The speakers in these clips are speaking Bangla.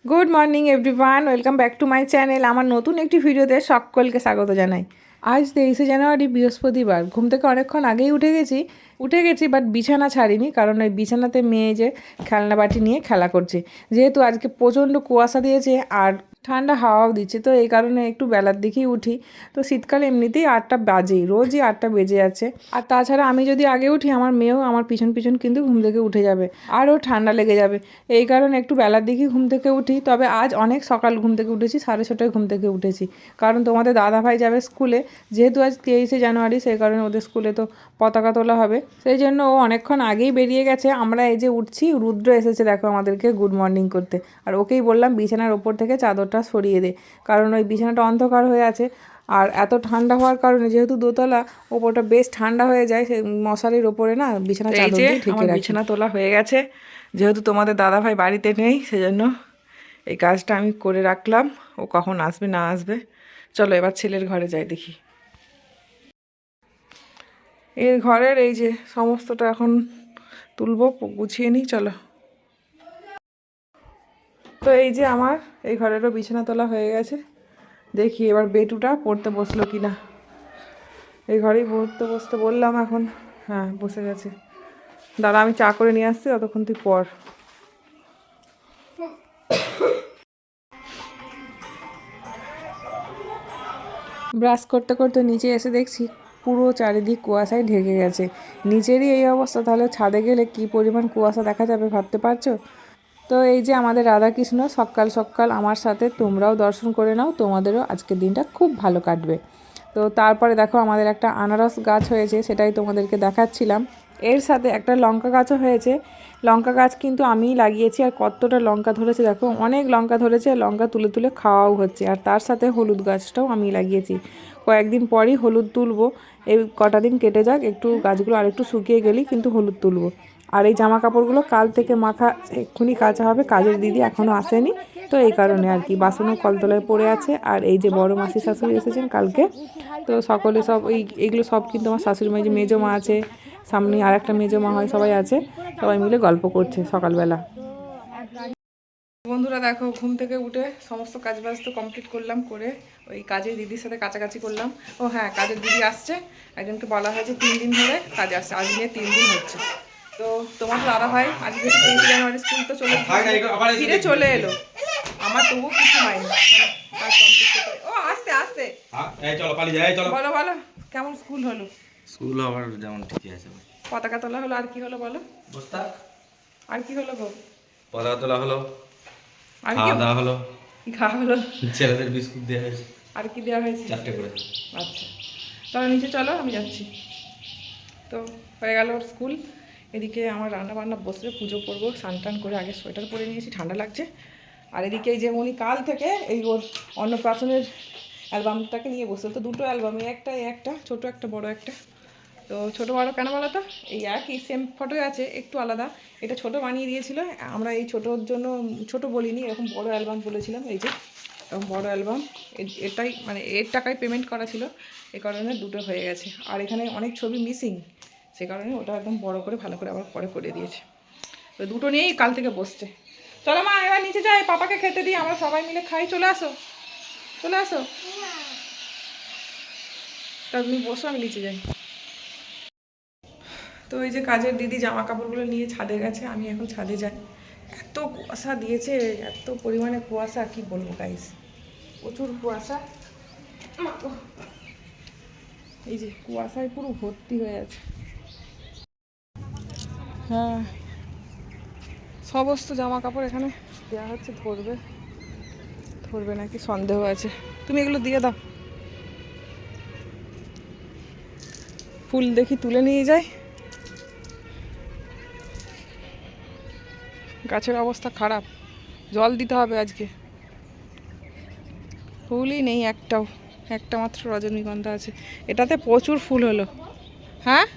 Good morning everyone, welcome back to my channel. আমার নতুন একটি ভিডিওতে সকলকে স্বাগত জানাই। আজ 23শে জানুয়ারি বৃহস্পতিবার। ঘুম থেকে অনেকক্ষণ আগেই উঠে গেছি বাট বিছানা ছাড়িনি, কারণ ওই বিছানাতে মেয়ে যে খেলনা বাটি নিয়ে খেলা করছে। যেহেতু আজকে প্রচণ্ড কুয়াশা দিয়েছে আর ঠান্ডা হাওয়াও দিচ্ছে, তো এই কারণে একটু বেলার দিকেই উঠি। তো শীতকালে এমনিতেই 8টা বাজেই, রোজই 8টা বেজে যাচ্ছে। আর তাছাড়া আমি যদি আগে উঠি, আমার মেয়েও আমার পিছন পিছন কিন্তু ঘুম থেকে উঠে যাবে, আরও ঠান্ডা লেগে যাবে। এই কারণে একটু বেলার দিকেই ঘুম থেকে উঠি। তবে আজ অনেক সকাল ঘুম থেকে উঠেছি, 6:30টায় ঘুম থেকে উঠেছি, কারণ তোমাদের দাদাভাই যাবে স্কুলে। যেহেতু আজ 23শে জানুয়ারি, সেই কারণে ওদের স্কুলে তো পতাকা তোলা হবে, সেই জন্য ও অনেকক্ষণ আগেই বেরিয়ে গেছে। আমরা এই যে উঠছি, রুদ্র এসেছে দেখো আমাদেরকে গুড মর্নিং করতে। আর ওকেই বললাম বিছানার ওপর থেকে চাদরটা সরিয়ে দে, কারণ ওই বিছানাটা অন্ধকার হয়ে আছে। আর এত ঠান্ডা হওয়ার কারণে, যেহেতু দোতলা, ওপরটা বেশ ঠান্ডা হয়ে যায়, সেই মশারির ওপরে না বিছানা চাদর দিয়ে ঢেকে রাখি। বিছানা তোলা হয়ে গেছে, যেহেতু তোমাদের দাদাভাই বাড়িতে নেই, সেজন্য এই কাজটা আমি করে রাখলাম। ও কখন আসবে না আসবে, চলো এবার ছেলের ঘরে যাই দেখি। এর ঘরের এই যে সমস্তটা এখন তুলবো, গুছিয়ে নিই, চলো। তো এই যে আমার এই ঘরেরও বিছানা তোলা হয়ে গেছে। দেখি এবার বেটুটা পড়তে বসলো কি না। এই ঘরেই পড়তে বসতে বললাম এখন। হ্যাঁ, বসে গেছে। দাঁড়া, আমি চা করে নিয়ে আসছি, ততক্ষণ তুই পড়। ব্রাশ করতে করতে নিচে এসে দেখছি পুরো চারিদিক কুয়াশায় ঢেকে গেছে। নিচেরই এই অবস্থা, তাহলে ছাদে গেলে কি পরিমাণ কুয়াশা দেখা যাবে ভাবতে পারছো? তো এই যে আমাদের রাধাকৃষ্ণ সকাল সকাল আমার সাথে, তোমরাও দর্শন করে নাও, তোমাদেরও আজকের দিনটা খুব ভালো কাটবে। তো তারপরে দেখো আমাদের একটা আনারস গাছ হয়েছে, সেটাই তোমাদেরকে দেখাচ্ছিলাম। এর সাথে একটা লঙ্কা গাছও হয়েছে। লঙ্কা গাছ কিন্তু আমিই লাগিয়েছি, আর কতটা লঙ্কা ধরেছে দেখো, অনেক লঙ্কা ধরেছে। লঙ্কা তুলে তুলে খাওয়াও হচ্ছে। আর তার সাথে হলুদ গাছটাও আমি লাগিয়েছি। কয়েকদিন পরই হলুদ তুলবো। এই কটা দিন কেটে যাক, একটু গাছগুলো আর একটু শুকিয়ে গেলেই কিন্তু হলুদ তুলবো। আর এই জামা কাপড়গুলো কাল থেকে মাখা, এক্ষুনি কাচা হবে। কাজের দিদি এখনও আসেনি, তো এই কারণে আর কি। বাসনও কলতলায় পড়ে আছে। আর এই যে বড় মাসি শাশুড়ি এসেছেন কালকে, তো সকলে সব এইগুলো সব কিন্তু আমার শাশুড়ি মা, যে মেজো মা আছে সামনে, আর একটা মেজো মা হয়, সবাই আছে, সবাই মিলে গল্প করছে সকালবেলা। বন্ধুরা দেখো, ঘুম থেকে উঠে সমস্ত কাজ বাজ তো কমপ্লিট করলাম, করে ওই কাজের দিদির সাথে কাছাকাছি করলাম। ও হ্যাঁ, কাজের দিদি আসছে, একজনকে বলা হয়েছে 3 দিন ধরে কাজ আসছে, আজ নিয়ে 3 দিন হচ্ছে। তো তোমার দাদা ভাই আজকে 23শে জানুয়ারি স্কুল তো ফিরে চলে এলো। আমার তবুও কিছু হয়নি, কাজ কমপ্লিট করতে। ও আস্তে আস্তে, বলো বলো, কেমন স্কুল হলো? স্কুল আবার যেমন ঠিকই আছে। পতাকা তোলা হলো, আর কি হলো বলো? আর কি হলো গো? পতাকা তোলা হলো, আর কি খাওয়া দাওয়া হলো, কি খাওয়া হলো? ছেলেদের বিস্কুট দেওয়া হয়েছে। আর কি দেওয়া হয়েছে? 4টে করে। আচ্ছা, চলো নিচে চলো, আমি যাচ্ছি। তো হয়ে গেল ওর স্কুল। এদিকে আমার রান্না বান্না বসবে, পুজো করবো। স্নান টান করে আগে সোয়েটার পরে নিয়েছি, ঠান্ডা লাগছে। আর এদিকে এই যে উনি কাল থেকে এই ওর অন্নপ্রাশনের অ্যালবামটাকে নিয়ে বসে। তো দুটো অ্যালবামে, একটা ছোটো, একটা বড় একটা। তো ছোটো বড়ো কেন বলো তো? এই একই সেম ফটোই আছে, একটু আলাদা। এটা ছোট বানিয়ে দিয়েছিল, আমরা এই ছোটোর জন্য ছোট বলিনি, এরকম বড় অ্যালবাম বলেছিলাম। এই যে এরকম বড় অ্যালবাম, এটাই মানে এর টাকায় পেমেন্ট করা ছিল, এ কারণে দুটো হয়ে গেছে। আর এখানে অনেক ছবি মিসিং, সে কারণে ওটা একদম বড় করে ভালো করে আবার পরে করে দিয়েছে। তো দুটো নিয়েই কাল থেকে বসছে। চলো মা, এবার নিচে যাই, পাপাকে খেতে দিই, আমরা সবাই মিলে খাই। চলে আসো, চলে আসো। তা তুমি বসো, আমি নিচে যাই। তো এই যে কাজের দিদি জামা কাপড়গুলো নিয়ে ছাদে গেছে, আমি এখন ছাদে যাই। এত কুয়াশা দিয়েছে, এত পরিমাণে কুয়াশা, কি বলবো গাইস, প্রচুর কুয়াশা। এই যে কুয়াশায় পুরো ভর্তি হয়ে আছে। হ্যাঁ, সমস্ত জামা কাপড় এখানে দেওয়া হচ্ছে, ধরবে ধরবে নাকি সন্দেহ আছে। তুমি এগুলো দিয়ে দাও, ফুল দেখি তুলে নিয়ে যাই। গাছের অবস্থা খারাপ, জল দিতে হবে আজকে। ফুলই নেই একটাও, একটা মাত্র রজনীগন্ধা আছে। এটাতে প্রচুর ফুল হলো। হ্যাঁ,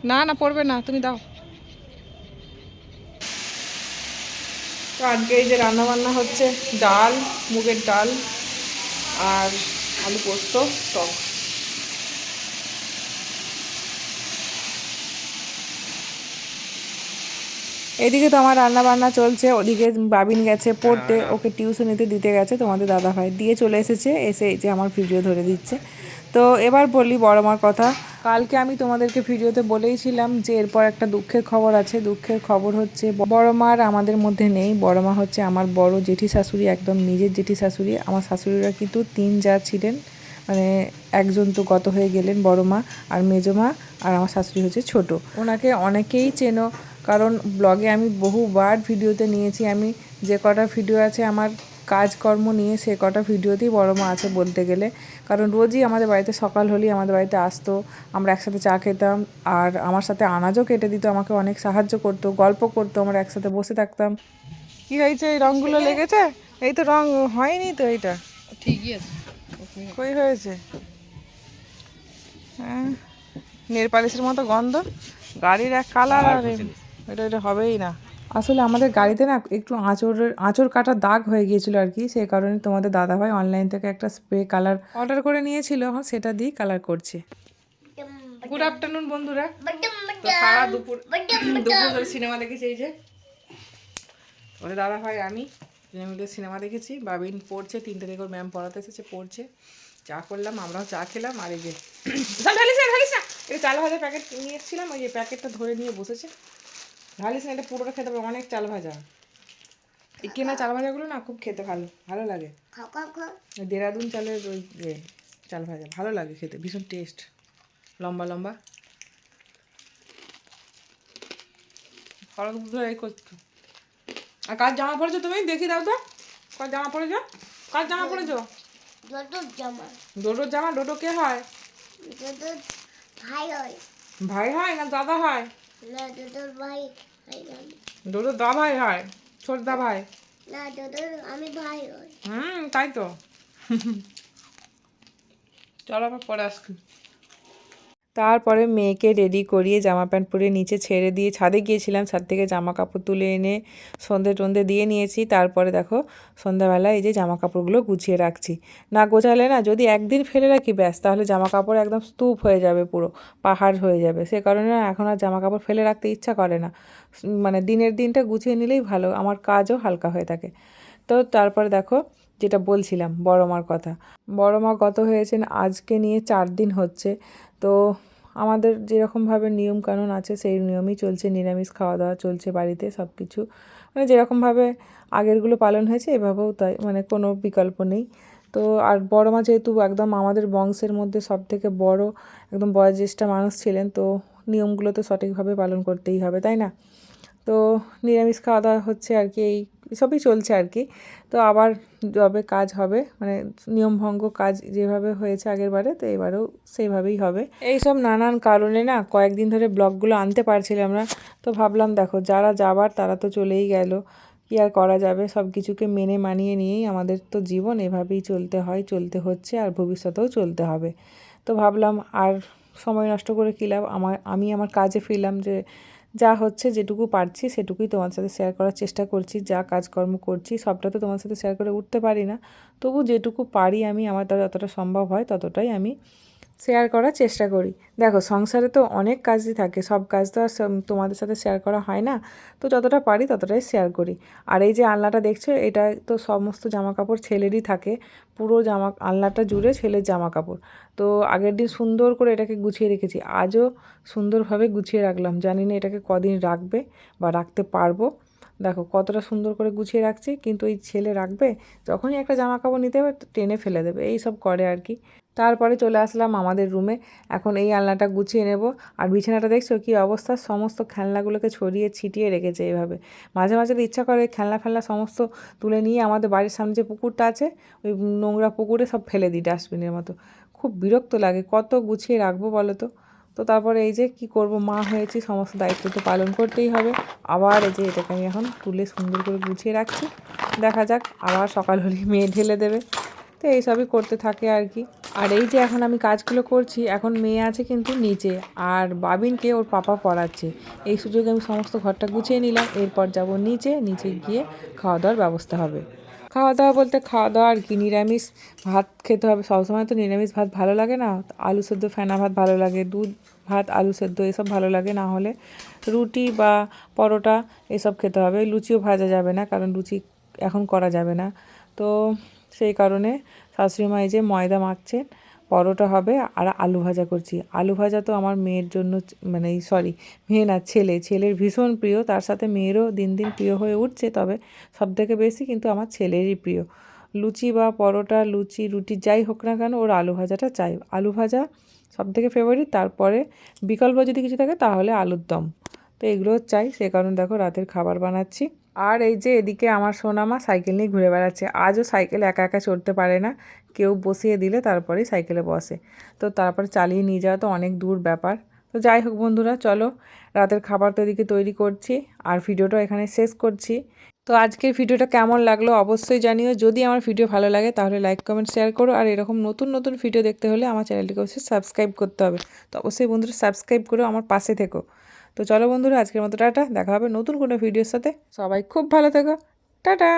না না পড়বে না, তুমি দাও। তো আজকে এই যে রান্না বান্না হচ্ছে, ডাল, মুগের ডাল আর আলু পোস্ত, টক। এদিকে তো আমার রান্না বান্না চলছে, ওদিকে বাবিন গেছে পড়তে, ওকে টিউশনিতে দিতে গেছে তোমাদের দাদাভাই, দিয়ে চলে এসেছে, এসে এই যে আমার ভিডিও ধরে দিচ্ছে। তো এবার বলি বড় মার কথা। কালকে আমি তোমাদেরকে ভিডিওতে বলেইছিলাম যে এরপর একটা দুঃখের খবর আছে। দুঃখের খবর হচ্ছে বড় মার আমাদের মধ্যে নেই। বড় মা হচ্ছে আমার বড় জেঠি শাশুড়ি, একদম নিজের জেঠি শাশুড়ি। আমার শাশুড়িরা কিন্তু 3 যা ছিলেন, মানে একজন তো গত হয়ে গেলেন বড় মা, আর মেজো মা, আর আমার শাশুড়ি হচ্ছে ছোট। ওনাকে অনেকেই চেনো, কারণ ব্লগে আমি বহুবার ভিডিওতে নিয়েছি। আমি যে কটা ভিডিও আছে আমার কাজকর্ম নিয়ে, সে কটা ভিডিওতেই বড় মা আছে বলতে গেলে। কারণ রোজই আমাদের বাড়িতে সকাল হলেই আমাদের বাড়িতে আসতো, আমরা একসাথে চা খেতাম, আর আমার সাথে আনাজও কেটে দিত, আমাকে অনেক সাহায্য করতো, গল্প করতো, আমরা একসাথে বসে থাকতাম। কি হয়েছে, এই রঙগুলো লেগেছে? এই তো রং হয়নি তো, এইটা ঠিকই আছে। কই হয়েছে? হ্যাঁ, নেল পালিশের মতো গন্ধ, গাড়ির এক কালার, আর এটা হবেই না। আসলে আমাদের গাড়িতে না একটু আঁচড় কাটা দাগ হয়ে গিয়েছিল আর কি, সেই কারণে তোমাদের দাদাভাই অনলাইন থেকে একটা স্প্রে কালার অর্ডার করে নিয়েছিল, সেটা দিয়ে কালার করছে। গুড আফটারনুন বন্ধুরা। তো সারা দুপুর ধরে সিনেমা দেখেছি। এই যে ওদের দাদাভাই আমি মিলে সিনেমা দেখেছি। বাবিন পড়ছে, 3টে থেকে ম্যাম পড়াতে এসেছে, পড়ছে। চা করলাম, আমরাও চা খেলাম। আর এই যে ঢালিস না, এই চাল ভাজা প্যাকেট নিয়ে এসেছিলাম, ওই যে প্যাকেটটা ধরে নিয়ে বসেছে। ঢালিস না, এটা পুরোটা খেতে হবে, অনেক চাল ভাজা। এই কেনা চাল ভাজাগুলো না খুব খেতে ভালো লাগে। দেরাদুন চালের ওই চাল ভাজা ভালো লাগে খেতে, ভীষণ টেস্ট, লম্বা লম্বা। খরচ ধরে এই করছো। আর কার জামা পরেছো তুমি? দেখি দাও তো, কার জামা পরেছো? কার জামা পরেছো? ডোডোর জামা। ডোডো কে হয়? ভাই হয় না দাদা হয়? ডোডোর দা ভাই হয়, ছোট দা ভাই। তাই তো। চলো আবার পরে আসছি। তারপরে মেয়েকে রেডি করিয়ে জামা প্যান্ট পরে নিচে ছেড়ে দিয়ে ছাদে গিয়েছিলাম, ছাদ থেকে জামা কাপড় তুলে এনে সন্ধে টন্ধে দিয়ে নিয়েছি। তারপরে দেখো সন্ধ্যাবেলা এই যে জামা কাপড়গুলো গুছিয়ে রাখছি। না গোছালে না, যদি একদিন ফেলে রাখি ব্যাস, তাহলে জামা কাপড় একদম স্তূপ হয়ে যাবে, পুরো পাহাড় হয়ে যাবে। সে কারণে না এখন আর জামা কাপড় ফেলে রাখতে ইচ্ছা করে না, মানে দিনের দিনটা গুছিয়ে নিলেই ভালো, আমার কাজও হালকা হয়ে থাকে। তো তারপরে দেখো যেটা বলছিলাম বড় মার কথা। বড় মা গত হয়েছেন আজকে নিয়ে 4 দিন হচ্ছে। তো আমাদের যেরকমভাবে নিয়মকানুন আছে সেই নিয়মই চলছে, নিরামিষ খাওয়া দাওয়া চলছে বাড়িতে, সব কিছু মানে যেরকমভাবে আগেরগুলো পালন হয়েছে এভাবেও তাই, মানে কোনো বিকল্প নেই। তো আর বড় মা যেহেতু একদম আমাদের বংশের মধ্যে সবথেকে বড়, একদম বয়োজ্যেষ্ঠ মানুষ ছিলেন, তো নিয়মগুলো তো সঠিকভাবে পালন করতেই হবে, তাই না? তো নিরামিষ খাওয়া দাওয়া হচ্ছে আর কি, এই সবই চলছে আর কি। তো আবার যবে কাজ হবে, মানে নিয়মভঙ্গ কাজ যেভাবে হয়েছে আগের বারে, তো এবারেও সেইভাবেই হবে। এইসব নানান কারণে না কয়েকদিন ধরে ব্লগগুলো আনতে পারছিলাম না। তো ভাবলাম দেখো যারা যাবার তারা তো চলেই গেল, কি আর করা যাবে, সব কিছুকে মেনে মানিয়ে নিয়েই আমাদের তো জীবন, এভাবেই চলতে হয়, চলতে হচ্ছে, আর ভবিষ্যতেও চলতে হবে। তো ভাবলাম আর সময় নষ্ট করে কী লাভ, আমি আমার কাজে ফিরলাম, যে যা হচ্ছে যেটুকু পারছি সেটুকুই তোমার সাথে শেয়ার করার চেষ্টা করছি। যা কাজকর্ম করছি সবটা তো তোমার সাথে শেয়ার করে উঠতে পারি না, তবু যেটুকু পারি আমি, আমার দ্বারা যতটা সম্ভব হয় ততটাই আমি শেয়ার করার চেষ্টা করি। দেখো সংসারে তো অনেক কাজই থাকে, সব কাজ তো আর তোমাদের সাথে শেয়ার করা হয় না, তো যতটা পারি ততটাই শেয়ার করি। আর এই যে আলনাটা দেখছো, এটা তো সমস্ত জামা কাপড় ছেলেরই থাকে, পুরো আলনাটা জুড়ে ছেলের জামা কাপড়। তো আগের দিন সুন্দর করে এটাকে গুছিয়ে রেখেছি, আজও সুন্দরভাবে গুছিয়ে রাখলাম, জানি না এটাকে কদিন রাখবে বা রাখতে পারবো। দেখো কতটা সুন্দর করে গুছিয়ে রাখছি, কিন্তু এই ছেলে রাখবে, যখনই একটা জামা কাপড় নিতে হবে টেনে ফেলে দেবে, এই সব করে আর কি। তারপরে চলে আসলাম আমাদের রুমে, এখন এই আলনাটা গুছিয়ে নেব। আর বিছানাটা দেখছো কী অবস্থা, সমস্ত খেলনাগুলোকে ছড়িয়ে ছিটিয়ে রেখেছে এইভাবে। মাঝে মাঝে তো ইচ্ছা করে খেলনা ফেলনা সমস্ত তুলে নিয়ে আমাদের বাড়ির সামনে যে পুকুরটা আছে, ওই নোংরা পুকুরে সব ফেলে দিই ডাস্টবিনের মতো। খুব বিরক্ত লাগে, কত গুছিয়ে রাখবো বলো তো। তো তারপরে এই যে কি করব, মা হয়েছি, সমস্ত দায়িত্ব তো পালন করতেই হবে। আবার এই যে এটাকে আমি এখন তুলে সুন্দর করে গুছিয়ে রাখছি, দেখা যাক আবার সকাল হলেই মেয়ে ঢেলে দেবে। তো এইসবই করতে থাকে আর কি। আর এই যে এখন আমি কাজগুলো করছি, এখন মেয়ে আছে কিন্তু নিচে, আর বাবিনকে ওর পাপা পড়াচ্ছে, এই সুযোগে আমি সমস্ত ঘরটা গুছিয়ে নিলাম। এরপর যাব নিচে, নিচে গিয়ে খাওয়া দাওয়ার ব্যবস্থা হবে। খাওয়া দাওয়া বলতে খাওয়া দাওয়া আর কি, নিরামিষ ভাত খেতে হবে, সবসময় তো নিরামিষ ভাত ভালো লাগে না, আলু সেদ্ধ ফেনা ভাত ভালো লাগে, দুধ ভাত আলু সেদ্ধ এসব ভালো লাগে, না হলে রুটি বা পরোটা এসব খেতে হবে। লুচিও ভাজা যাবে না, কারণ লুচি এখন করা যাবে না। তো সেই কারণে শাশুড়ি মা এই যে ময়দা মাখছেন, পরোটা হবে আর আলু ভাজা করছি। আলু ভাজা তো আমার মেয়ের জন্য মানে সরি, মেয়ে না ছেলের ভীষণ প্রিয়, তার সাথে মেয়েরও দিন দিন প্রিয় হয়ে উঠছে, তবে সবথেকে বেশি কিন্তু আমার ছেলেরই প্রিয়। লুচি বা পরোটা, লুচি রুটি যাই হোক না কেন, ওর আলু ভাজাটা চাই। আলু ভাজা সবথেকে ফেভারিট, তারপরে বিকল্প যদি কিছু থাকে তাহলে আলুর দম। তো এগুলো চাই, সে কারণে দেখো রাতের খাবার বানাচ্ছি। আর এই যে এদিকে আমার সোনামা সাইকেল নিয়ে ঘুরে বেড়াচ্ছে। আজও সাইকেল একা একা চড়তে পারে না, কেউ বসিয়ে দিলে তারপরেই সাইকেলে বসে। তো তারপরে চালিয়ে নিয়ে যাওয়া তো অনেক দূর ব্যাপার। তো যাই হোক বন্ধুরা, চলো রাতের খাবার তো এদিকে তৈরি করছি আর ভিডিওটা এখানে শেষ করছি। তো আজকের ভিডিওটা কেমন লাগলো অবশ্যই জানিও। যদি আমার ভিডিও ভালো লাগে তাহলে লাইক কমেন্ট শেয়ার করো, আর এরকম নতুন নতুন ভিডিও দেখতে হলে আমার চ্যানেলটিকে অবশ্যই সাবস্ক্রাইব করতে হবে। তো অবশ্যই বন্ধুরা সাবস্ক্রাইব করে আমার পাশে থেকো। তো চলো বন্ধুরা, আজকের মতো টাটা, দেখা হবে নতুন কোনো ভিডিওর সাথে। সবাই খুব ভালো থেকো, টাটা।